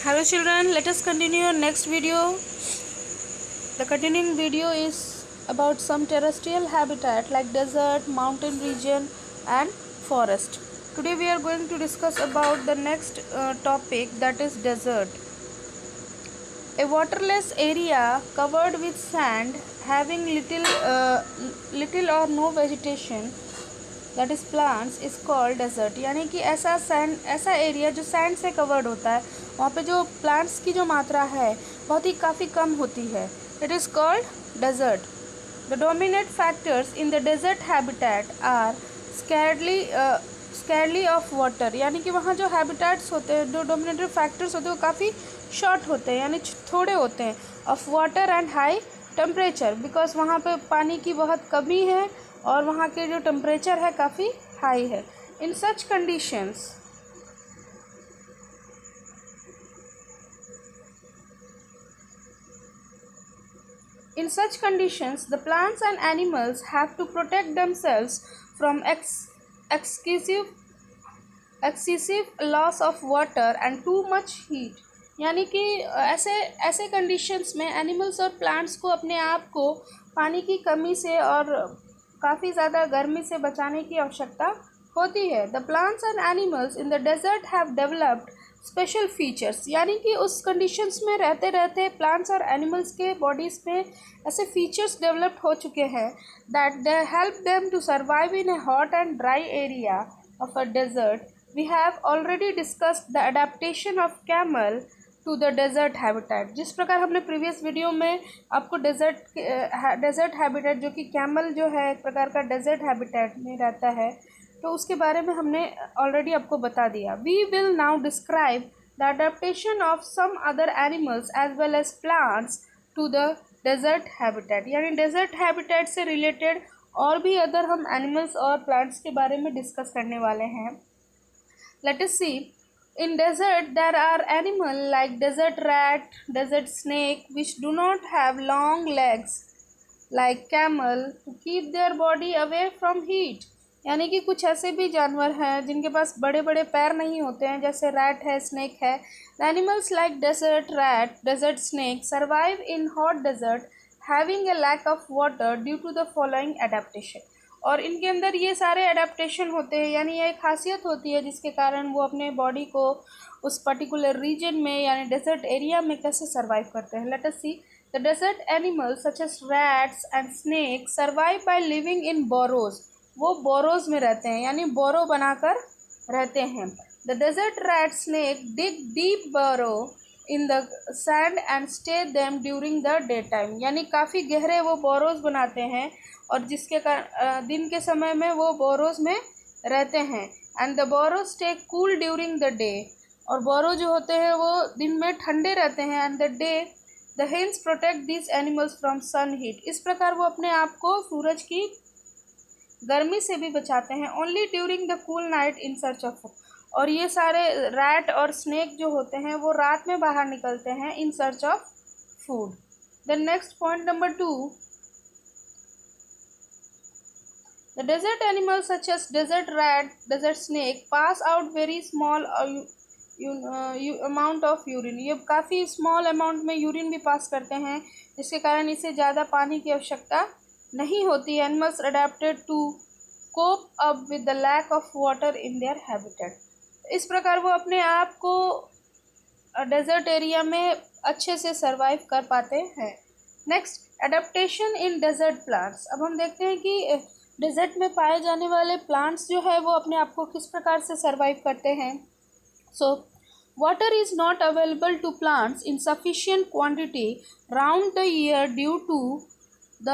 Hello children, let us continue next video. The continuing video is about some terrestrial habitat like desert, mountain region and forest. Today we are going to discuss about the next topic, that is desert. A waterless area covered with sand having little or no vegetation, that is plants is called desert. यानी कि ऐसा area जो sand से covered होता है, वहाँ पे जो प्लांट्स की जो मात्रा है बहुत ही काफ़ी कम होती है, it is called desert. The dominate factors in the desert habitat are scarcely of water. यानी कि वहाँ जो हैबिटेट्स होते हैं, जो डोमिनेटिव फैक्टर्स होते हैं वो काफ़ी शॉर्ट होते हैं, यानी थोड़े होते हैं। Of water and high temperature, because वहाँ पे पानी की बहुत कमी है और वहाँ के जो टेम्परेचर है काफ़ी हाई है। इन सच conditions the plants and animals have to protect themselves from excessive loss of water and too much heat। यानी कि ऐसे कंडीशंस में एनिमल्स और प्लांट्स को अपने आप को पानी की कमी से और काफ़ी ज़्यादा गर्मी से बचाने की आवश्यकता होती है। The plants and animals in the desert have developed special features. यानी कि उस कंडीशंस में रहते रहते प्लांट्स और एनिमल्स के बॉडीज़ में ऐसे फीचर्स डेवलप्ड हो चुके हैं that they help them to survive in a hot and dry area of a desert. We have already discussed the adaptation of camel to the desert habitat. जिस प्रकार हमने previous video में आपको desert habitat, जो कि camel जो है एक प्रकार का डेजर्ट हैबिटेट में रहता है, तो उसके बारे में हमने ऑलरेडी आपको बता दिया। We will now describe the adaptation of some other animals as well as plants to the desert habitat. यानी डेजर्ट हैबिटेट से रिलेटेड और भी अदर हम एनिमल्स और प्लांट्स के बारे में डिस्कस करने वाले हैं। Let us see. In desert, there are animals like desert rat, desert snake, which do not have long legs like camel to keep their body away from heat। यानी कि कुछ ऐसे भी जानवर हैं जिनके पास बड़े बड़े पैर नहीं होते हैं, जैसे रैट है, स्नेक है। The animals like desert rat, desert snake survive in hot desert having a lack of water due to the following adaptation। और इनके अंदर ये सारे अडेप्टेशन होते हैं, यानी ये एक खासियत होती है जिसके कारण वो अपने बॉडी को उस पर्टिकुलर रीजन में यानी डेजर्ट एरिया में कैसे सर्वाइव करते हैं। Let us see. The desert animals such as rats and snake survive by living in burrows. वो बोरोज में रहते हैं, यानी बोरो बनाकर रहते हैं। The desert rat snake dig deep burrow in the sand and stay them during the day time. यानी काफ़ी गहरे वो बोरोज बनाते हैं और जिसके कारण दिन के समय में वो बोरोज में रहते हैं। And the burrow stay cool during the day. और बोरो जो होते हैं वो दिन में ठंडे रहते हैं। And the day the hence protect this animals from sun heat. इस प्रकार वो अपने आप को सूरज की गर्मी से भी बचाते हैं। Only during the cool night in search of food. और ये सारे रैट और स्नेक जो होते हैं वो रात में बाहर निकलते हैं in search of food. The next point number 2। The desert animals such as desert rat, desert snake pass out very small amount of urine। ये काफ़ी स्मॉल अमाउंट में यूरिन भी पास करते हैं, जिसके कारण इसे ज़्यादा पानी की आवश्यकता नहीं होती। Animals adapted to cope up with the lack of water in their habitat. इस प्रकार वो अपने आप को डेजर्ट एरिया में अच्छे से सर्वाइव कर पाते हैं। Next, adaptation in desert plants. अब हम देखते हैं कि डेजर्ट में पाए जाने वाले प्लांट्स जो है वो अपने आप को किस प्रकार से सर्वाइव करते हैं। So water is not available to plants in sufficient quantity round the year due to the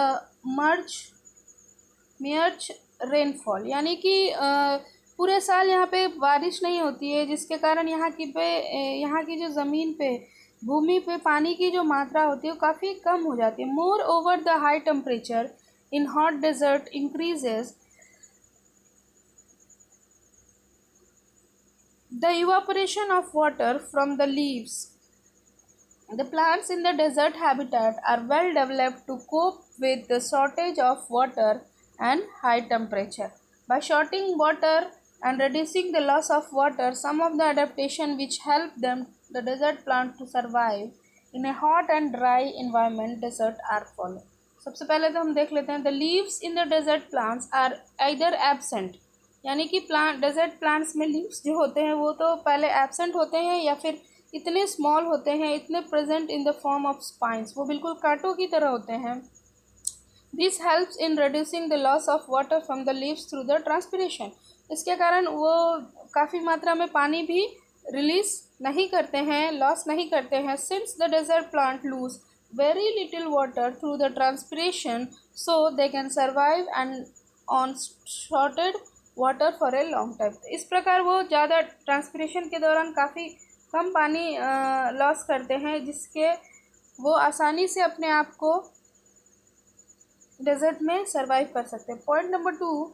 मियर्च रेनफॉल। यानी कि पूरे साल यहाँ पे बारिश नहीं होती है, जिसके कारण यहाँ की जो ज़मीन पे भूमि पे पानी की जो मात्रा होती है वो काफ़ी कम हो जाती है। More over the high temperature in hot desert increases the evaporation of water from the leaves. The plants in the desert habitat are well developed to cope with the shortage of water and high temperature. By shorting water and reducing the loss of water, some of the adaptation which help them the desert plant to survive in a hot and dry environment desert are follow. सबसे पहले तो हम देख लेते हैं the leaves in the desert plants are either absent, यानी कि plant desert plants में लीव्स जो होते हैं वो तो पहले एब्सेंट होते हैं या फिर इतने स्मॉल होते हैं, इतने present in the form of spines, वो बिल्कुल कांटों की तरह होते हैं. This helps in reducing the loss of water from the leaves through the transpiration. इसके कारण वो काफ़ी मात्रा में पानी भी रिलीज नहीं करते हैं, लॉस नहीं करते हैं. Since the desert plant lose very little water through the transpiration so they can survive and on shorted water for a long time. इस प्रकार वो ज़्यादा ट्रांसपिरेशन के दौरान काफ़ी कम पानी लॉस करते हैं, जिसके वो आसानी से अपने आप को डेजर्ट में सर्वाइव कर सकते हैं. Point number 2,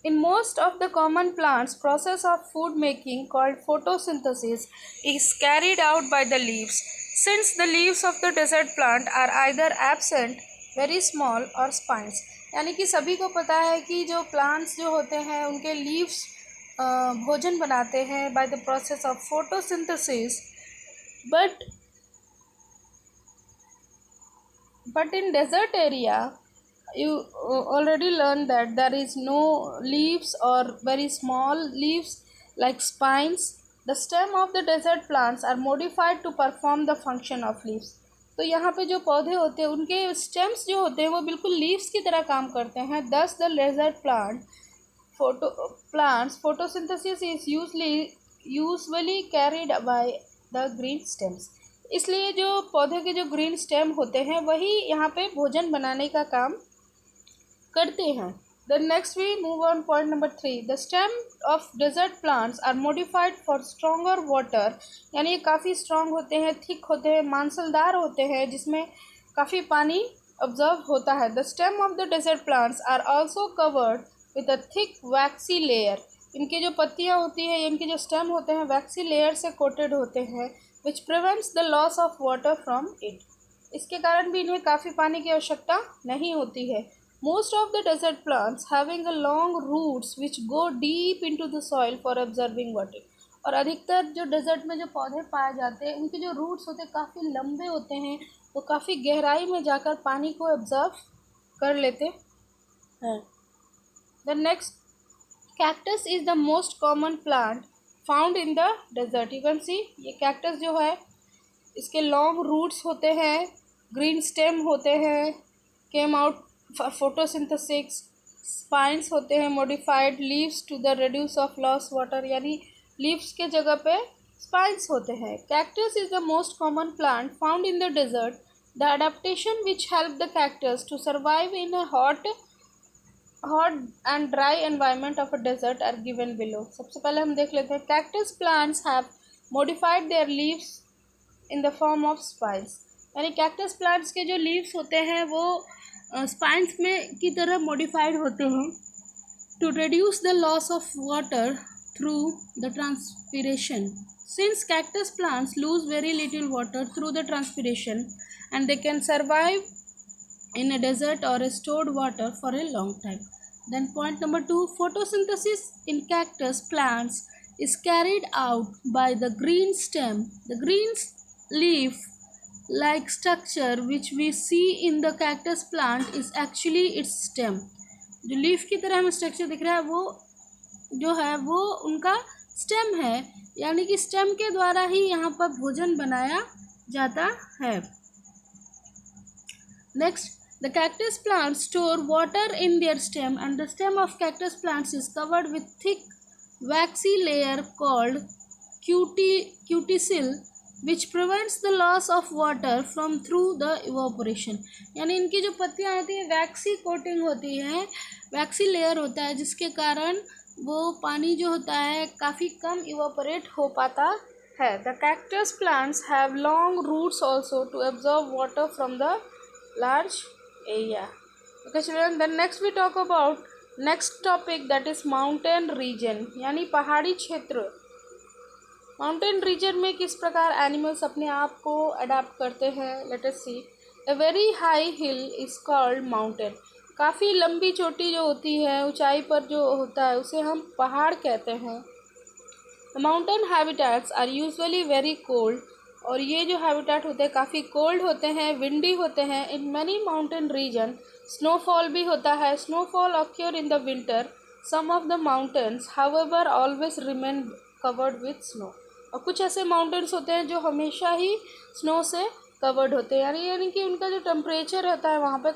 in most of the common plants, process of food making called photosynthesis is carried out by the leaves. Since the leaves of the desert plant are either absent, very small or spines. यानी कि सभी को पता है कि जो plants जो होते हैं उनके लीव्स भोजन बनाते हैं by the process of photosynthesis, but in desert area you already learned that there is no leaves or very small leaves like spines. The stem of the desert plants are modified to perform the function of leaves. तो यहाँ पे जो पौधे होते हैं उनके stems जो होते हैं वो बिल्कुल लीव्स की तरह काम करते हैं. Thus the desert plants photosynthesis is usually carried by the green stems. इसलिए जो पौधे के जो ग्रीन स्टेम होते हैं वही यहाँ पे भोजन बनाने का काम करते हैं. Then next we move on point number 3. The stem of desert plants are modified for stronger water. यानी ये काफ़ी स्ट्रॉन्ग होते हैं, थिक होते हैं, मांसलदार होते हैं, जिसमें काफ़ी पानी ऑब्जर्व होता है. The stem of the desert plants are also covered with a thick waxy layer. इनकी जो पत्तियाँ होती हैं, इनके जो स्टेम होते हैं वैक्सी लेयर से कोटेड होते हैं, which prevents the loss of water from it. इसके कारण भी इन्हें काफ़ी पानी की आवश्यकता नहीं होती है. Most of the desert plants having a long roots which go deep into the soil for absorbing water. और अधिकतर जो डेजर्ट में जो पौधे पाए जाते हैं उनके जो रूट्स होते हैं काफ़ी लंबे होते हैं, वो काफ़ी गहराई में जाकर पानी को एब्जॉर्ब कर लेते हैं. The next, cactus is the most common plant found in the desert. You can see ये कैक्टस जो है इसके लॉन्ग रूट्स होते हैं, ग्रीन स्टेम होते हैं, केम आउट फोटोसिंथेसिस, स्पाइंस होते हैं, modified leaves to the reduce of loss water, यानी लीव्स के जगह पे स्पाइंस होते हैं. Cactus is the most common plant found in the desert. The adaptation which help the cactus to survive in a hot and dry environment of a desert are given below. सबसे पहले हम देख लेते हैं cactus plants have modified their leaves in the form of spines. यानी cactus plants के जो leaves होते हैं वो spines में की तरह modified होते हैं to reduce the loss of water through the transpiration. Since cactus plants lose very little water through the transpiration and they can survive in a desert or stored water for a long time. Then point number 2, photosynthesis in cactus plants is carried out by the green stem. The green leaf like structure which we see in the cactus plant is actually its stem. जो leaf की तरह हमें structure दिख रहा है वो जो है वो उनका स्टेम है, यानी कि स्टेम के द्वारा ही यहाँ पर भोजन बनाया जाता है. Next, the cactus plants store water in their stem and the stem of cactus plants is covered with thick waxy layer called cuticle which prevents the loss of water from through the evaporation. यानी इनकी जो पत्तियाँ होती हैं वैक्सी coating होती है, waxy layer होता है, जिसके कारण वो पानी जो होता है काफ़ी कम इवापोरेट हो पाता है. The cactus plants have long roots also to absorb water from the large area. Okay children, then next we talk about next topic, that is mountain region, यानी पहाड़ी क्षेत्र. माउंटेन रीजन में किस प्रकार एनिमल्स अपने आप को अडाप्ट करते हैं. Let us see. A very high hill is called mountain. काफ़ी लंबी चोटी जो होती है, ऊंचाई पर जो होता है उसे हम पहाड़ कहते हैं. Mountain habitats are usually very cold, और ये जो हैबिटेट होते हैं काफ़ी कोल्ड होते हैं, विंडी होते हैं। In many mountain region snowfall भी होता है। Snowfall occur in the winter. Some of the mountains however always remain covered with snow. और कुछ ऐसे माउंटेन्स होते हैं जो हमेशा ही स्नो से कवर्ड होते हैं, यानी कि उनका जो टेम्परेचर रहता है वहाँ पे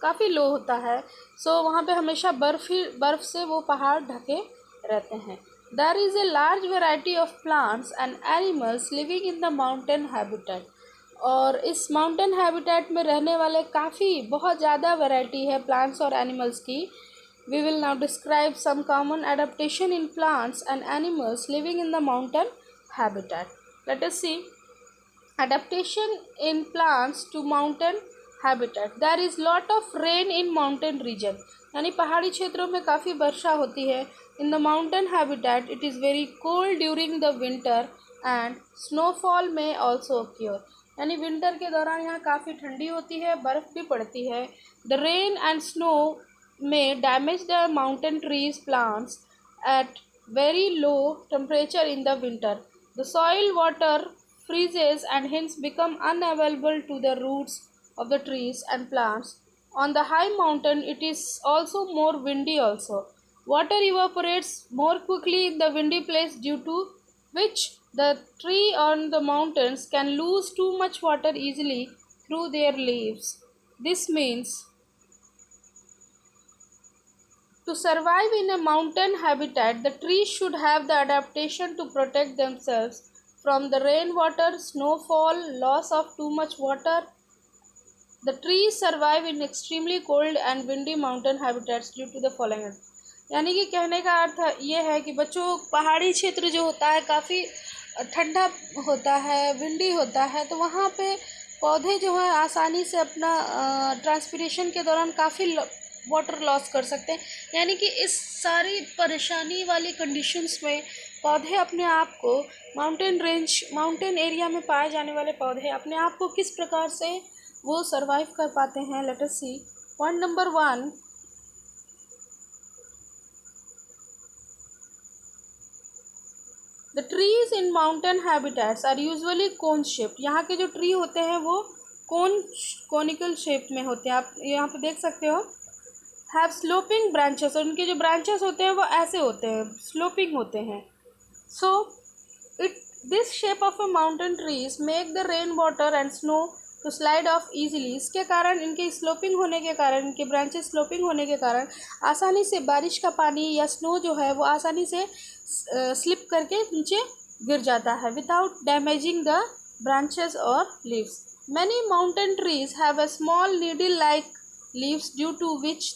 काफ़ी लो होता है। सो वहाँ पे हमेशा बर्फ़ से वो पहाड़ ढके रहते हैं। There is a large variety of plants and animals living in the mountain habitat. और इस माउंटेन हैबिटेट में रहने वाले बहुत ज़्यादा वैरायटी है प्लांट्स और एनिमल्स की। We will now describe some common adaptation in plants and animals living in the mountain habitat. Let us see adaptation in plants to mountain habitat. There is lot of rain in mountain region, यानी पहाड़ी क्षेत्रों में काफ़ी वर्षा होती है। In the mountain habitat it is very cold during the winter and snowfall may also occur, यानी winter के दौरान यहाँ काफ़ी ठंडी होती है, बर्फ़ भी पड़ती है। The rain and snow may damage the mountain trees plants at very low temperature in the winter. The soil water freezes and hence become unavailable to the roots of the trees and plants. On the high mountain it is also more windy also. Water evaporates more quickly in the windy place, due to which the tree on the mountains can lose too much water easily through their leaves. This means to survive in a mountain habitat, the trees should have the adaptation to protect themselves from the rainwater, snowfall, loss of too much water. The trees survive in extremely cold and windy mountain habitats due to the following. यानी कि कहने का अर्थ ये है कि बच्चों पहाड़ी क्षेत्र जो होता है काफ़ी ठंडा होता है, विंडी होता है, तो वहाँ पे पौधे जो हैं आसानी से अपना ट्रांसपिरेशन के दौरान काफ़ी वाटर लॉस कर सकते हैं। यानी कि इस सारी परेशानी वाली कंडीशंस में पौधे अपने आप को माउंटेन एरिया में पाए जाने वाले पौधे अपने आप को किस प्रकार से वो सरवाइव कर पाते हैं। Let us see point number 1, the trees in mountain habitats are usually cone shaped. यहाँ के जो ट्री होते हैं वो कोनिकल शेप में होते हैं। आप यहाँ पे देख सकते हो। हैव स्लोपिंग ब्रांचेस, और उनके जो ब्रांचेस होते हैं वो ऐसे होते हैं, स्लोपिंग होते हैं। So it this shape of a mountain trees make the rain water and snow to slide off easily. इसके कारण, इनके स्लोपिंग होने के कारण, इनके ब्रांचेस स्लोपिंग होने के कारण आसानी से बारिश का पानी या स्नो जो है वो आसानी से स्लिप करके नीचे गिर जाता है विदाउट डैमेजिंग द ब्रांचेस और leaves. Many mountain trees have a small needle like leaves, due to which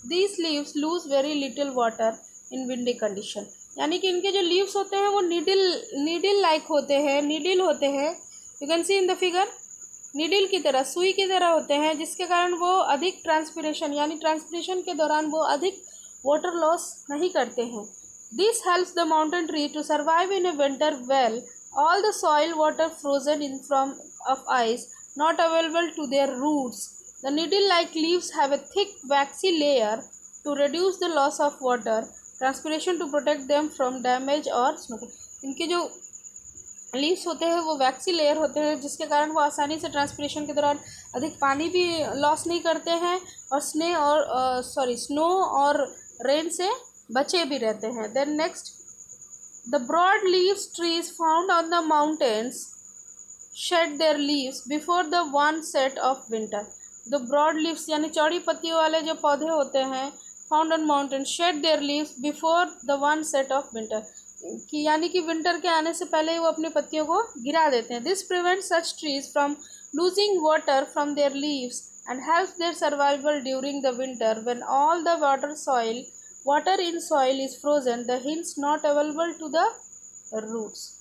these leaves lose very little water in windy condition। यानी कि इनके जो लीव्स होते हैं वो नीडल लाइक होते हैं, नीडल होते हैं। You can see in the figure, needle की तरह, सुई की तरह होते हैं, जिसके कारण वो अधिक ट्रांसपिरेशन यानी ट्रांसपिरेशन के दौरान वो अधिक वाटर लॉस नहीं करते हैं। This helps the mountain tree to survive in a winter well. All the soil water frozen in from of ice not available to their roots. The needle-like leaves have a thick waxy layer to reduce the loss of water transpiration to protect them from damage or smoking। इनके जो leaves होते हैं वो waxy layer होते हैं, जिसके कारण वो आसानी से ट्रांसपिरेशन के दौरान अधिक पानी भी लॉस नहीं करते हैं और स्नो और रेन से बचे भी रहते हैं। Then next, the broad leaves trees found on the mountains shed their leaves before the onset of winter. The broad leaves यानी चौड़ी पत्तियों वाले जो पौधे होते हैं found on mountain shed their leaves before the onset of winter, कि यानी कि विंटर के आने से पहले ही वो अपनी पत्तियों को गिरा देते हैं। This prevents such trees from losing water from their leaves and helps their survival during the winter when all the water in soil is frozen the hence not available to the roots.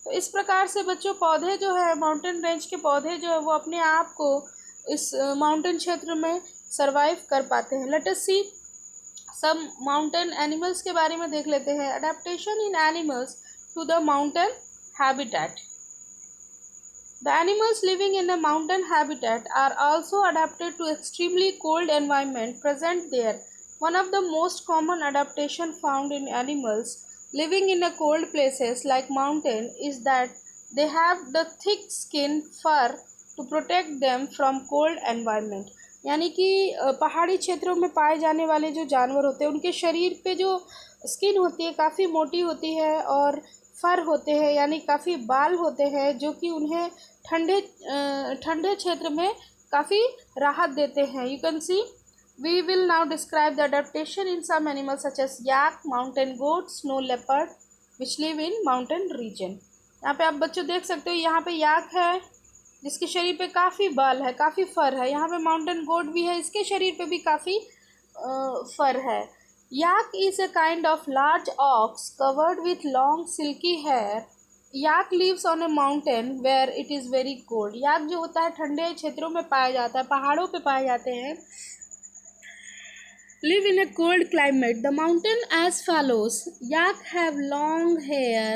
तो इस प्रकार से बच्चों पौधे जो है, mountain range के पौधे जो है वो अपने आप को इस माउंटेन क्षेत्र में सरवाइव कर पाते हैं। लेट अस सी सब माउंटेन एनिमल्स के बारे में देख लेते हैं। Adaptation in animals to the mountain habitat. The animals living in a mountain habitat are also adapted to extremely cold environment present there. One of the most common adaptation found in animals living in a cold places like mountain is that they have the thick skin fur to protect them from cold environment। यानी कि पहाड़ी क्षेत्रों में पाए जाने वाले जो जानवर होते हैं उनके शरीर पे जो स्किन होती है काफ़ी मोटी होती है और फर होते हैं यानी काफ़ी बाल होते हैं जो कि उन्हें ठंडे क्षेत्र में काफ़ी राहत देते हैं। You can see we will now describe the adaptation in some animals such as yak, mountain goat, snow leopard which live in mountain region। यहाँ पे आप बच्चों देख सकते हो, यहाँ पे याक है जिसके शरीर पे काफ़ी बाल है, काफ़ी फर है। यहाँ पे माउंटेन गोट भी है, इसके शरीर पे भी काफ़ी फर है। Yak is a kind of large ox covered with long silky hair. Yak lives on a mountain where it is very cold. Yak जो होता है ठंडे क्षेत्रों में पाया जाता है, पहाड़ों पे पाए जाते हैं। Live in a cold climate. The mountain as follows. Yak have long hair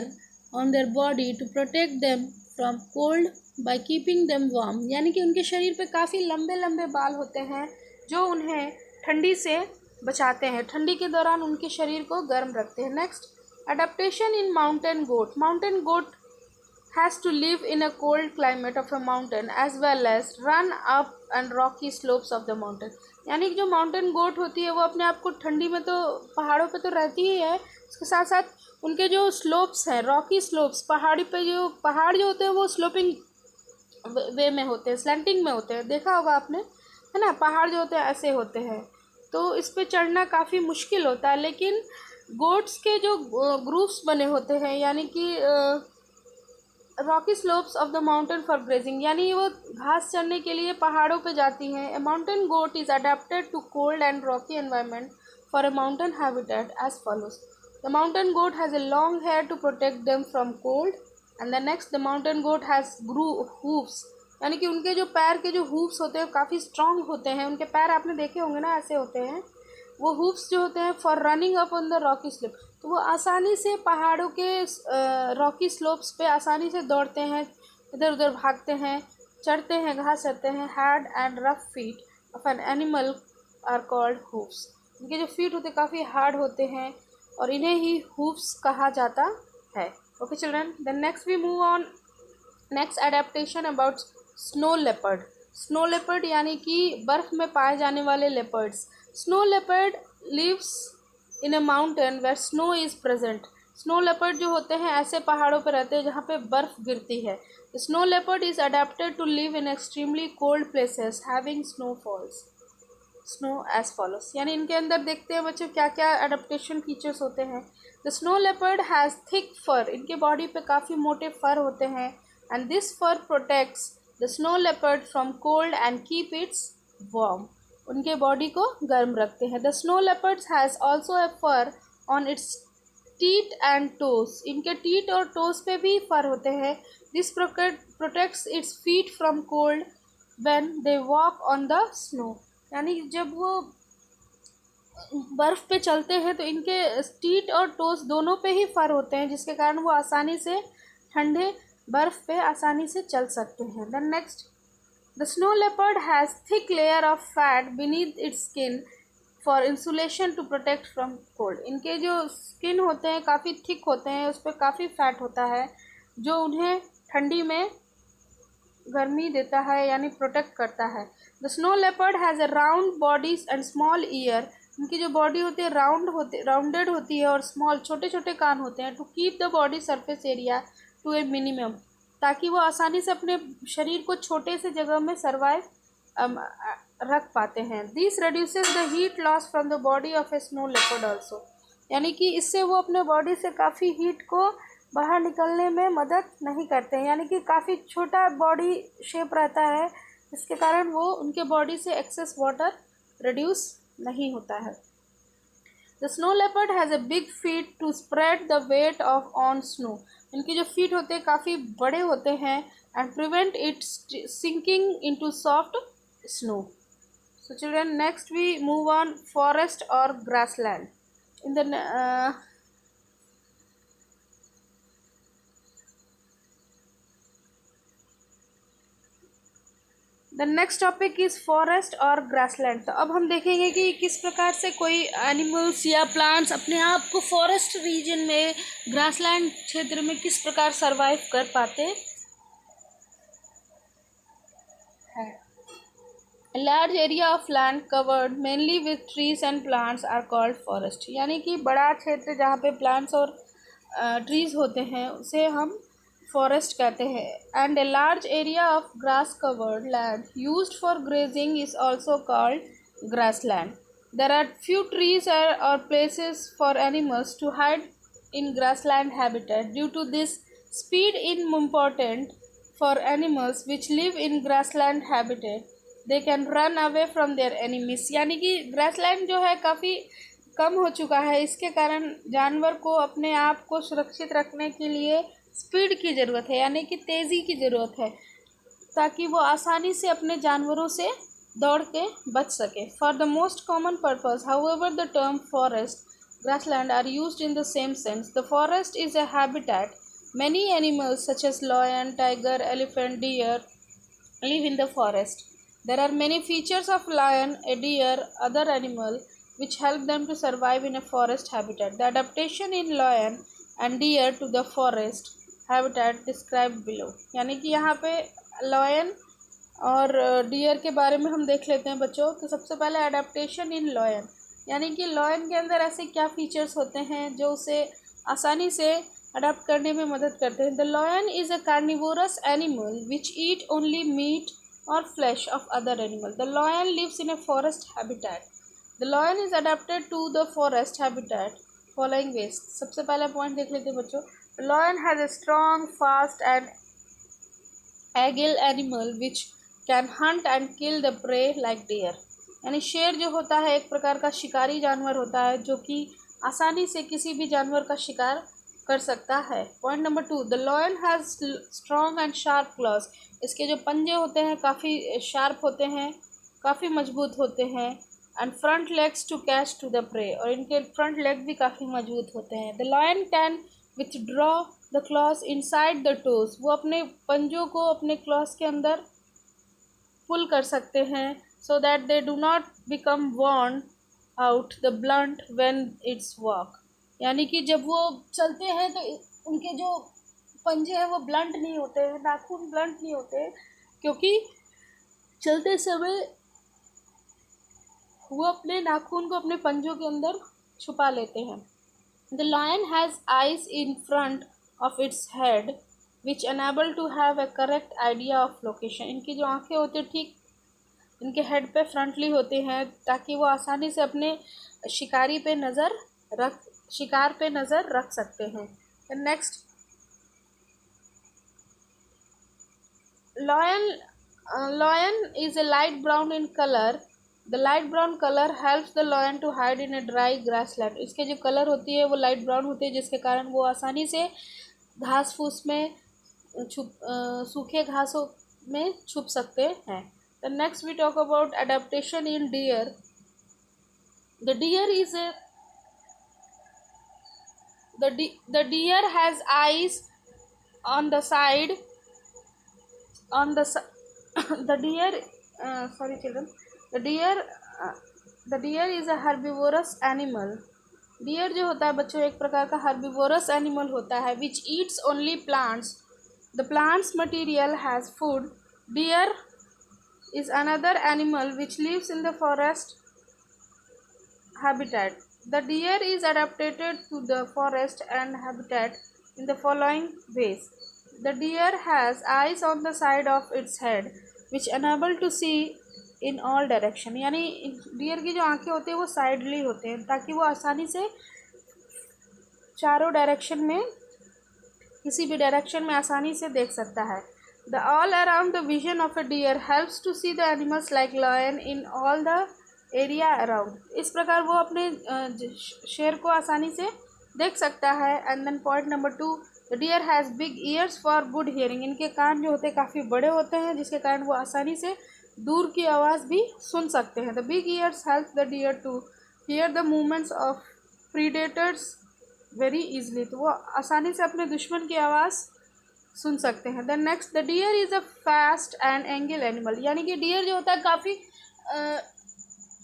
on their body to protect them from cold by keeping them warm। यानी कि उनके शरीर पे काफ़ी लंबे लंबे बाल होते हैं जो उन्हें ठंडी से बचाते हैं, ठंडी के दौरान उनके शरीर को गर्म रखते हैं। Next, adaptation in mountain goat. Mountain goat has to live in a cold climate of a mountain as well as run up and rocky slopes of the mountain। यानी कि जो माउंटेन गोट होती है वो अपने आप को ठंडी में तो पहाड़ों पे तो रहती ही है, उसके साथ साथ उनके जो स्लोप्स हैं, रॉकी स्लोप्स, पहाड़ी पे जो पहाड़ जो होते हैं वो स्लोपिंग वे में होते हैं, स्लैंटिंग में होते हैं, देखा होगा आपने, है ना। पहाड़ जो होते हैं ऐसे होते हैं तो इस पे चढ़ना काफ़ी मुश्किल होता है। लेकिन गोट्स के जो ग्रूव्स बने होते हैं यानी कि Rocky slopes of the mountain for grazing, यानी वो घास चरने के लिए पहाड़ों पे जाती हैं। A mountain goat is adapted to cold and rocky environment for a mountain habitat as follows. The mountain goat has a long hair to protect them from cold. And the next, the mountain goat has hooves, यानी कि उनके जो पैर के जो hooves होते हैं काफ़ी स्ट्रॉन्ग होते हैं। उनके पैर आपने देखे होंगे ना, ऐसे होते हैं वो हूव्स जो होते हैं for running up on the Rocky slope. तो वो आसानी से पहाड़ों के रॉकी स्लोप्स पे आसानी से दौड़ते हैं, इधर उधर भागते हैं, चढ़ते हैं, घास चरते हैं। Hard and rough feet of an animal are called hooves. इनके जो फीट होते हैं काफ़ी हार्ड होते हैं और इन्हें ही हूव्स कहा जाता है। Okay children, then next we move on. Next adaptation about snow leopard. Snow leopard यानी कि बर्फ़ में पाए जाने वाले leopards. Snow leopard lives in a mountain where snow is present. Snow leopard जो होते हैं ऐसे पहाड़ों पर रहते हैं जहाँ पे बर्फ़ गिरती है। Snow leopard is adapted to live in extremely cold places having snowfalls. Snow as follows, यानी इनके अंदर देखते हैं बच्चों क्या क्या अडेप्टेशन फीचर्स होते हैं। The snow leopard has thick fur, इनके बॉडी पे काफ़ी मोटे फर होते हैं। And this fur protects the snow leopard from cold and keep its warm, उनके बॉडी को गर्म रखते हैं। The snow leopards has also a fur on its teeth and toes, इनके टीथ और टोस पे भी फर होते हैं। This protects its feet from cold when they walk on the snow, यानी जब वो बर्फ़ पे चलते हैं तो इनके टीथ और टोस दोनों पे ही फर होते हैं जिसके कारण वो आसानी से ठंडे बर्फ़ पे आसानी से चल सकते हैं। Then next, the snow leopard has thick layer of fat beneath its skin for insulation to protect from cold. इनके जो स्किन होते हैं काफ़ी थिक होते हैं, उस पर काफ़ी फैट होता है जो उन्हें ठंडी में गर्मी देता है यानी प्रोटेक्ट करता है। The snow leopard has a round body and small year, इनकी जो बॉडी होती है राउंडेड होती है और स्मॉल छोटे छोटे कान होते हैं। To keep the body surface area to a minimum, ताकि वो आसानी से अपने शरीर को छोटे से जगह में सर्वाइव रख पाते हैं। This reduces the heat loss from the body of A snow leopard also, यानी कि इससे वो अपने बॉडी से काफ़ी हीट को बाहर निकलने में मदद नहीं करते हैं, यानी कि काफ़ी छोटा बॉडी शेप रहता है जिसके कारण वो उनके बॉडी से एक्सेस वाटर रिड्यूस नहीं होता है। The snow leopard has a big feet to spread the weight of on snow, इनके जो फीट होते हैं काफ़ी बड़े होते हैं and prevent it sinking into soft snow. So children, next we move on forest और grassland. In the the next topic is forest और ग्रासलैंड। तो अब हम देखेंगे कि किस प्रकार से कोई एनिमल्स या प्लांट्स अपने आप को फॉरेस्ट रीजन में, ग्रासलैंड क्षेत्र में किस प्रकार सरवाइव कर पाते हैं। Large area of land covered mainly with trees and plants are called forest. यानी कि बड़ा क्षेत्र जहाँ पे प्लांट्स और ट्रीज होते हैं उसे हम फॉरेस्ट कहते हैं। And a large area of grass covered land used for grazing is also called grassland. There are few trees और places for animals to hide in grassland habitat. Due to this, speed is important for animals which live in grassland habitat. They can run away from their enemies. यानी कि grassland जो है काफ़ी कम हो चुका है, इसके कारण जानवर को अपने आप को सुरक्षित रखने के लिए स्पीड की ज़रूरत है, यानी कि तेज़ी की ज़रूरत है, ताकि वो आसानी से अपने जानवरों से दौड़ के बच सके। For the most common purpose however the term forest grassland are used in the same sense. The forest is a habitat. Many animals such as lion, tiger, elephant, deer live in the forest. There are many features of lion, a deer, other animal which help them to survive in a forest habitat. The adaptation in lion and deer to the forest habitat described below. यानी कि यहाँ पे lion और dear के बारे में हम देख लेते हैं बच्चों। तो सबसे पहले अडेप्टेशन इन लॉयन, यानी कि लॉयन के अंदर ऐसे क्या फीचर्स होते हैं जो उसे आसानी से अडाप्ट करने में मदद करते हैं। The lion is a carnivorous animal which eat only meat और flesh of other animal. The lion lives in a forest habitat. The lion is adapted to the forest habitat following ways. सबसे पहला point देख लेते हैं बच्चों। Lion has a strong, fast and agile animal which can hunt and kill the prey like deer. यानी शेर जो होता है एक प्रकार का शिकारी जानवर होता है जो कि आसानी से किसी भी जानवर का शिकार कर सकता है। Point number 2, the lion has strong and sharp clause. इसके जो पंजे होते हैं काफ़ी शार्प होते हैं, काफ़ी मजबूत होते हैं। And front legs to catch to the prey, और इनके फ्रंट लेग भी काफ़ी मजबूत होते हैं। The lion can withdraw the claws inside the toes. वो अपने पंजों को अपने क्लॉज के अंदर पुल कर सकते हैं, so that they do not become worn out the blunt when it's walk। यानी कि जब वो चलते हैं तो उनके जो पंजे हैं वो ब्लंट नहीं होते हैं, नाखून ब्लंट नहीं होते हैं, क्योंकि चलते समय वो अपने नाखून को अपने पंजों के अंदर छुपा लेते हैं। The lion has eyes in front of its head which enable to have a correct idea of location। इनकी जो आंखें होती हैं ठीक इनके हेड पे फ्रंटली होते हैं, ताकि वो आसानी से अपने शिकार पे नज़र रख सकते हैं। Next, lion is a light brown in colour. The light brown colour helps the lion to hide in a dry grassland. इसके जो कलर होती है वो लाइट ब्राउन होती है, जिसके कारण वो आसानी से घास फूस में सूखे घासों में छुप सकते हैं। The next we talk about adaptation in deer. The deer is a the deer has eyes on the side on the the deer sorry children, the deer the deer is a herbivorous animal। Deer जो होता है बच्चों एक प्रकार का herbivores animal होता है which eats only plants. The plants material has food. Deer is another animal which lives in the forest habitat. The deer is adapted to the forest and habitat in the following ways. The deer has eyes on the side of its head which enable to see in all direction। यानी dear की जो आंखें होती है वो साइडली होते हैं, ताकि वो आसानी से चारों डायरेक्शन में, किसी भी डायरेक्शन में आसानी से देख सकता है। The all around the vision of a deer helps to see the animals like lion in all the area around। इस प्रकार वो अपने शेर को आसानी से देख सकता है। And then point number 2, the deer has big ears for good hearing. इनके कान जो होते हैं काफ़ी बड़े होते हैं, जिसके कारण वो आसानी से दूर की आवाज़ भी सुन सकते हैं। The big ears help the deer to hear the movements of predators very easily. तो वो आसानी से अपने दुश्मन की आवाज़ सुन सकते हैं। Then next, the deer is a fast and एंगल एनिमल, यानी कि डियर जो होता है काफ़ी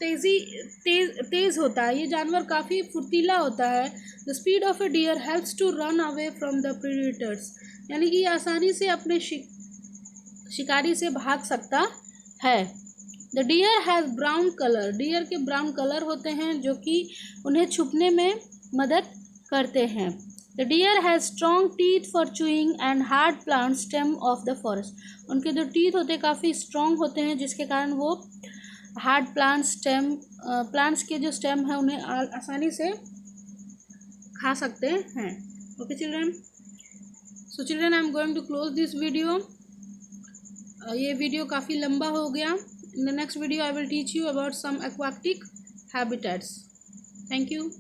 तेज़ होता है, ये जानवर काफ़ी फुर्तीला होता है। The speed of a deer helps to run away from the predators, यानी कि ये आसानी से अपने शिकारी से भाग सकता है। The deer has brown colour, deer के ब्राउन कलर होते हैं जो कि उन्हें छुपने में मदद करते हैं। The deer has strong teeth for chewing and hard plant stem of the forest, उनके जो टीथ होते हैं काफ़ी स्ट्रॉन्ग होते हैं जिसके कारण वो हार्ड प्लांट्स के जो स्टेम है उन्हें आसानी से खा सकते हैं। Okay children, so children I am going to close this video. ये वीडियो काफ़ी लंबा हो गया। In the next video I will teach you about some aquatic habitats. Thank you.